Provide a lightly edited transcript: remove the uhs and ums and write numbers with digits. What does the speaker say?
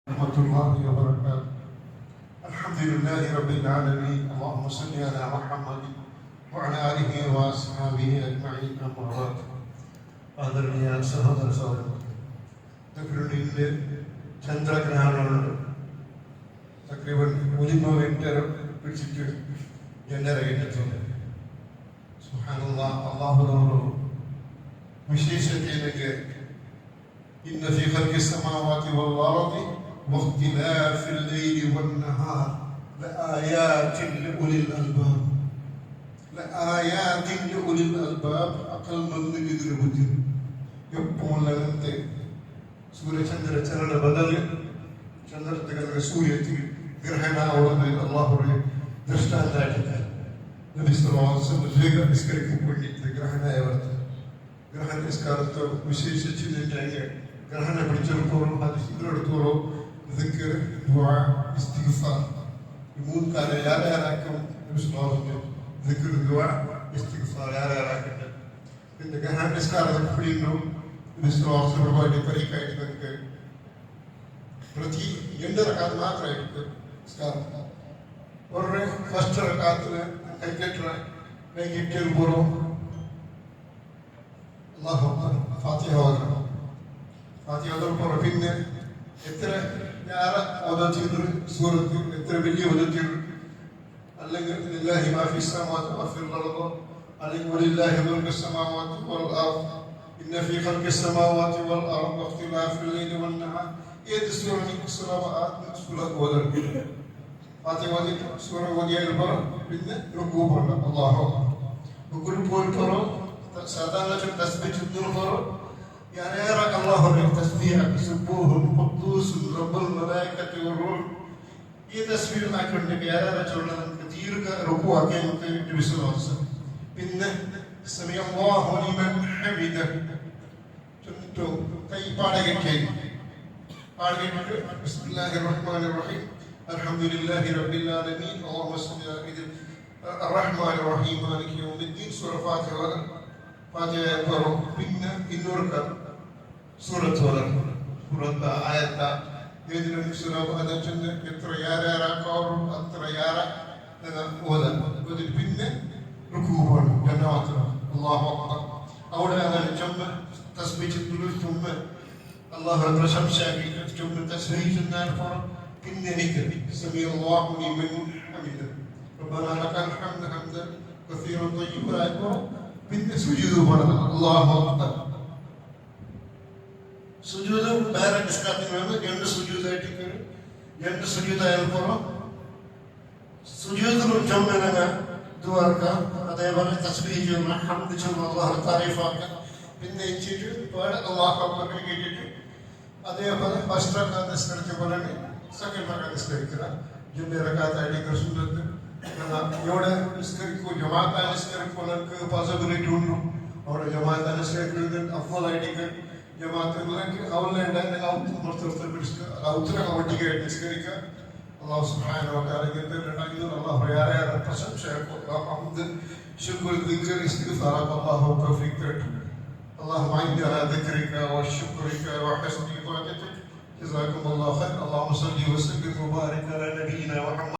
ورحمة الله وبركاته. الحمد لله رب العالمين. اللهم صل على محمد وعلى آله وأصحابه أجمعين. أما بعد. ആദരണീയ സഹോദര സഹോദരന്മാരെ, ചന്ദ്രഗ്രഹണമുണ്ട്. തക്രീബൻ 100 മീറ്റർ പിടിച്ചിട്ട് ജനറേറ്റുണ്ട്. സുബ്ഹാനല്ലാഹ്, അല്ലാഹുവിന്റെ വിശേഷത്തിലേക്ക് إن في خلق السماوات والأرض واختلاف الليل والنهار لآيات لأولي الألباب. لآيات لأولي الألباب. أقل من نجد الوجه يبقون لنت سورة چندر چرن بدل چندر تغل سورة گرهنا أولاد الله ري درشتان دايت نبي صلى الله عليه وسلم جيغا اسكرك پونيت گرهنا يورت گرهنا اسكارت وشيش چينه ഗ്രഹണ പിടിച്ചെടുത്തോളൂ, ഹദീസിലെടുത്തോളൂ. ദിക്ർ, ദുആ, ഇസ്തിഗ്ഫാർ, ഈ മൂന്ന് കാര്യം യാരാക്കും ദിക്ർ, ദുആ, ഇസ്തിഗ്ഫാർ യാരാക്കട്ടെ. പിന്നെ ഗ്രഹണ നിസ്കാരം പിടിയുന്നു വിശ്വാസപരമായിട്ട് പരിക്കായിട്ട് നമുക്ക് പ്രതി 2 റക്അത്ത് മാത്രമായിട്ട് നിസ്കാരം. ഒരു ഫസ്റ്റ് റക്അത്തിന് കൈകെട്ട വൈകിട്ട് പൂർവ്വം അല്ലാഹു അക്ബർ ഫാത്തിഹ ഓതണം. ഫാത്തിഹ പിന്നെ എത്ര ഞാറ ഓതത്തിയത് സൂറത്ത് എത്ര വലിയ ഓതത്തിയത്, അല്ലെങ്കിൽ ലില്ലാഹി മാ ഫിസ് സമാവാതി വ ഫിൽ അർദ്, അല്ലെങ്കിൽ വലില്ലാഹി മുൽക്കു സമാവാതി വൽ അർദ്, ഇന്ന ഫീ ഖൽഖിസ് സമാവാതി വൽ അർദ് വഖ്തിലാഫിൽ ലൈലി വൻ നഹാർ. ഏത് സൂറ ഓതണം. ഫാത്തിഹ ഓതിട്ട് സൂറ ഓതിയാൽ പിന്നെ റുക്കൂ പോകണം. അല്ലാഹു അക്ബർ. റുക്കൂൽ പോയിട്ട് സാധാരണ തസ്ബീഹ് ചൊല്ലുമ്പോൾ يراك الله بالتسبيح سبوه قدوس رب الملائكة والروح. ये तस्वीर में करने के यार चलना कतीर का रुकू आके उनके विश्वास पिन्ने समी अल्लाह लिमन हमिदा तो कई पाड़े के बिस्मिल्लाहिर रहमानिर रहीम अल्हम्दुलिल्लाहि रब्बिल आलमीन अल्लाहुम्मा सल्लि अला अर्रहमानिर रहीम मालिकि यौमिद्दीन. सूरह फातिहा पढ़ो. പിന്നെ ഇന്നൊരു സൂറത്ത് ഓതണം. സൂറത്ത് ആയത്ത ഏതിനും സുലഭതച്ചെന്ന് എത്ര യാരാക്കാവും അത്ര യാര ഓതണം. ഓതിട്ട് പിന്നെ റുക്കൂ പോകണം. ജമാഅത്ത് അല്ലാഹു അക്ബർ. അവിടെ അങ്ങനെ ചുമ്മാ തസ്ബീഹ് ചൊല്ലുമ്പോൾ അല്ലാഹുവിനെ പ്രശംസിക്കുക. ചുമ്മാ തസ്ബീഹ് ചൊല്ലാൻ പിന്നെ എനിക്ക് സമീ അല്ലാഹു ലിമൻ ഹമിദ റബ്ബനാ ലക്കൽ ഹംദു ഹംദൻ കസീറൻ ത്വയ്യിബൻ. പിന്നെ സുജൂദ് പോകണം. അല്ലാഹു അക്ബർ. സുജൂദ് വേറെ നിസ്കാരത്തിന് വേണം. 2 സുജൂദായിട്ട് കയറി 2 സുജൂദായപ്പോൾ സുജൂദിലും ചുമതല ദുആക്കാം. അതേപോലെ തസ്ബീഹ് ചൊല്ലണം, ഹംദ് ചൊല്ലണം, അല്ലാഹു താരീഫാക്കാം. പിന്നെ ഇച്ചിട്ട് പാടെ അല്ലാഹു അക്ബർ കേട്ടിട്ട് അതേപോലെ ഫസ്റ്റ് റക്അത്ത് നിസ്കരിച്ച പോലെ സെക്കൻഡ് റക്അത്ത് നിസ്കരിക്കുക. ജുമ്മ റക്അത്തായിട്ട് സുന്നത്ത് ഇവിടെ നിസ്കരിക്കൂ. ജമാഅത്ത് നിസ്കരിക്കുന്നവർക്ക് പോസിബിലിറ്റി ഉണ്ട്. അവിടെ ജമാഅത്ത് നിസ്കരിക്കുന്നത് അഫ്ളലായിട്ട് ജമാഅത്തുകളിലേക്ക് അവളുണ്ടായിരുന്നെങ്കിൽ ഔത്തിനൊക്കെ ഒട്ടിക്കായിട്ട് നിസ്കരിക്കുക. അല്ലാഹു സുബ്ഹാനഹു വ തആല ഇങ്ങനത്തെ അല്ലാഹു യാരെ പ്രശംസ ഹംദ് ശുക്ർ ദിക്ർ ഇസ്തിഗ്ഫാർ അല്ലാഹു തൗഫീഖ് തരും. اللهم أعني على ذكرك وشكرك وحسن عبادتك. جزاكم الله خير. اللهم صل وسلم وبارك على نبينا محمد.